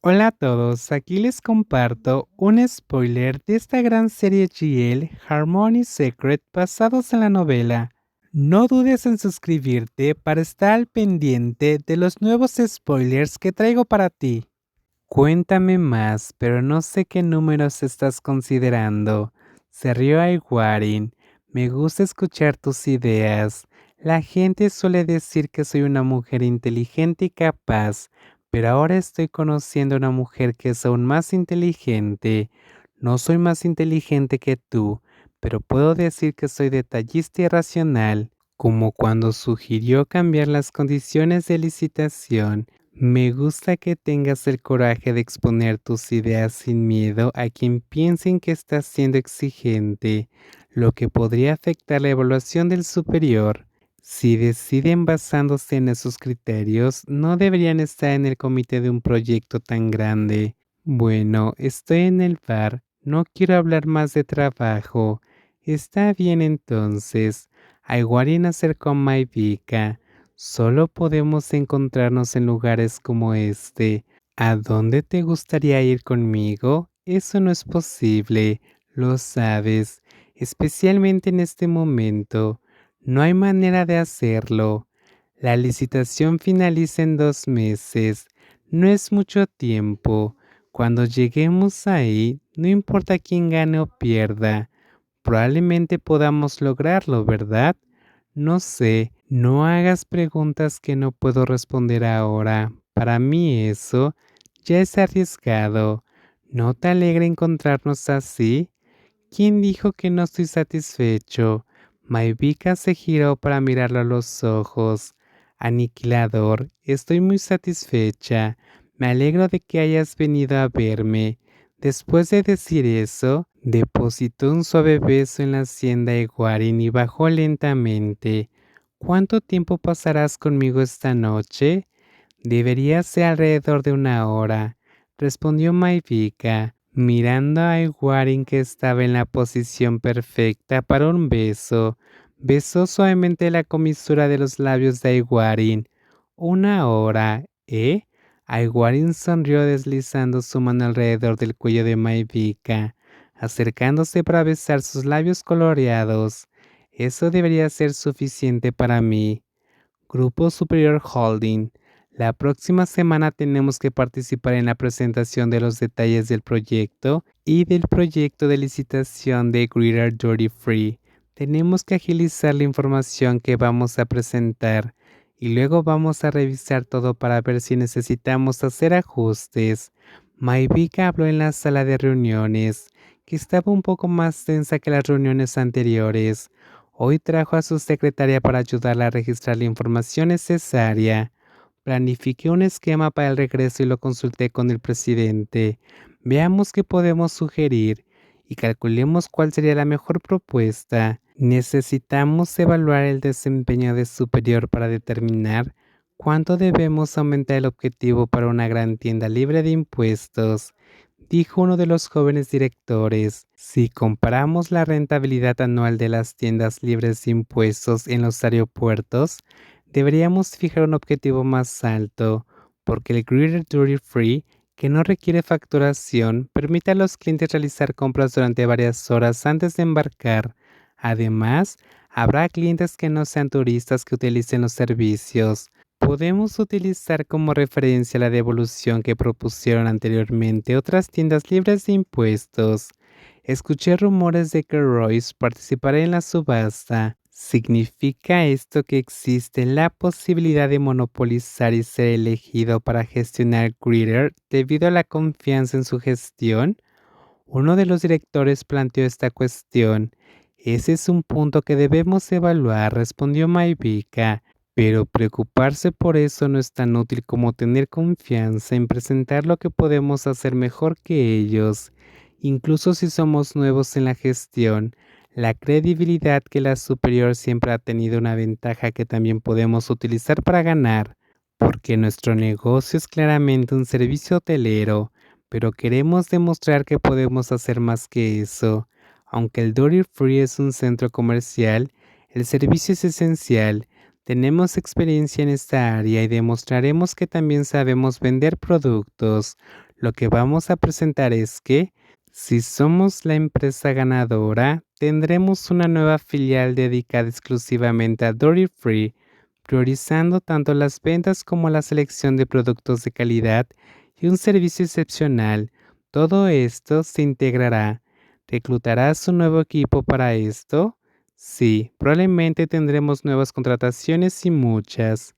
Hola a todos, aquí les comparto un spoiler de esta gran serie GL Harmony Secret basados en la novela. No dudes en suscribirte para estar al pendiente de los nuevos spoilers que traigo para ti. Cuéntame más, pero no sé qué números estás considerando. Se rió Aiguarin. Me gusta escuchar tus ideas. La gente suele decir que soy una mujer inteligente y capaz, pero ahora estoy conociendo a una mujer que es aún más inteligente. No soy más inteligente que tú, pero puedo decir que soy detallista y racional, como cuando sugirió cambiar las condiciones de licitación. Me gusta que tengas el coraje de exponer tus ideas sin miedo a quien piensen que estás siendo exigente, lo que podría afectar la evaluación del superior. Si deciden basándose en esos criterios, no deberían estar en el comité de un proyecto tan grande. Bueno, estoy en el bar, no quiero hablar más de trabajo. Está bien entonces. Aiguarin acercó a Maivika. Solo podemos encontrarnos en lugares como este. ¿A dónde te gustaría ir conmigo? Eso no es posible, lo sabes, especialmente en este momento. No hay manera de hacerlo. La licitación finaliza en 2 meses. No es mucho tiempo. Cuando lleguemos ahí, no importa quién gane o pierda, probablemente podamos lograrlo, ¿verdad? No sé, no hagas preguntas que no puedo responder ahora. Para mí eso ya es arriesgado. ¿No te alegra encontrarnos así? ¿Quién dijo que no estoy satisfecho? Maivika se giró para mirarlo a los ojos. Aniquilador, estoy muy satisfecha. Me alegro de que hayas venido a verme. Después de decir eso, depositó un suave beso en la sien de Eguarin y bajó lentamente. ¿Cuánto tiempo pasarás conmigo esta noche? Debería ser alrededor de 1 hora, respondió Maivika, mirando a Eguarin que estaba en la posición perfecta para un beso. Besó suavemente la comisura de los labios de Eguarin. 1 hora, ¿eh? Aiguarin sonrió deslizando su mano alrededor del cuello de Maivika, acercándose para besar sus labios coloreados. Eso debería ser suficiente para mí. Grupo Superior Holding. La próxima semana tenemos que participar en la presentación de los detalles del proyecto y del proyecto de licitación de Greater Duty Free. Tenemos que agilizar la información que vamos a presentar y luego vamos a revisar todo para ver si necesitamos hacer ajustes. Maivika habló en la sala de reuniones, que estaba un poco más tensa que las reuniones anteriores. Hoy trajo a su secretaria para ayudarla a registrar la información necesaria. Planifiqué un esquema para el regreso y lo consulté con el presidente. Veamos qué podemos sugerir y calculemos cuál sería la mejor propuesta. Necesitamos evaluar el desempeño de superior para determinar cuánto debemos aumentar el objetivo para una gran tienda libre de impuestos, dijo uno de los jóvenes directores. Si comparamos la rentabilidad anual de las tiendas libres de impuestos en los aeropuertos, deberíamos fijar un objetivo más alto, porque el Greater Duty Free, que no requiere facturación, permite a los clientes realizar compras durante varias horas antes de embarcar. Además, habrá clientes que no sean turistas que utilicen los servicios. Podemos utilizar como referencia la devolución que propusieron anteriormente otras tiendas libres de impuestos. Escuché rumores de que Royce participará en la subasta. ¿Significa esto que existe la posibilidad de monopolizar y ser elegido para gestionar Greeter debido a la confianza en su gestión? Uno de los directores planteó esta cuestión. Ese es un punto que debemos evaluar, respondió Maivika. Pero preocuparse por eso no es tan útil como tener confianza en presentar lo que podemos hacer mejor que ellos. Incluso si somos nuevos en la gestión, la credibilidad que la superior siempre ha tenido una ventaja que también podemos utilizar para ganar, porque nuestro negocio es claramente un servicio hotelero, pero queremos demostrar que podemos hacer más que eso. Aunque el Duty Free es un centro comercial, el servicio es esencial. Tenemos experiencia en esta área y demostraremos que también sabemos vender productos. Lo que vamos a presentar es que, si somos la empresa ganadora, tendremos una nueva filial dedicada exclusivamente a Duty Free, priorizando tanto las ventas como la selección de productos de calidad y un servicio excepcional. Todo esto se integrará. ¿Reclutarás un nuevo equipo para esto? Sí, probablemente tendremos nuevas contrataciones y muchas.